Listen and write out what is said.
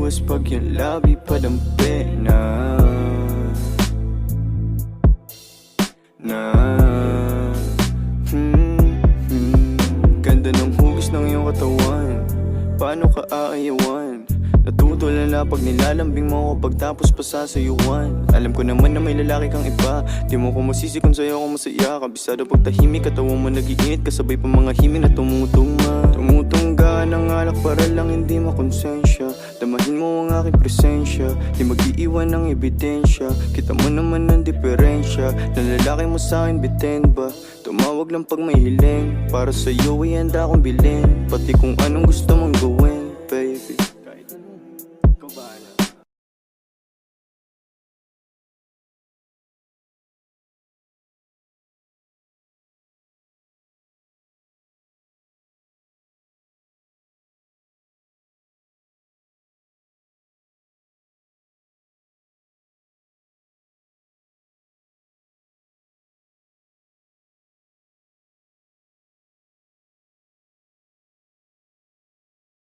iwas pag yung labi padampi na Ganda ng hugis ng iyong katawan, paano ka aayawan? Natutulala pag nilalambing mo ako pagtapos pa sasayuan. Alam ko naman na may lalaki kang iba, di mo ko masisi kung sa'yo ako masaya. Kabisado pag tahimik, katawan mo nag-iinit, kasabay pa mga himig na tumutuma. Tumutungga ng alak para lang hindi makonsensya. Damahin mo ang aking presensya, di mag-iiwan ng ebidensya. Kita mo naman ang diferensya, na lalaki mo sa'kin bitin ba? Tumawag lang pag may hiling, para sa'yo ay handa akong bilhin, pati kung anong gusto mong gawin.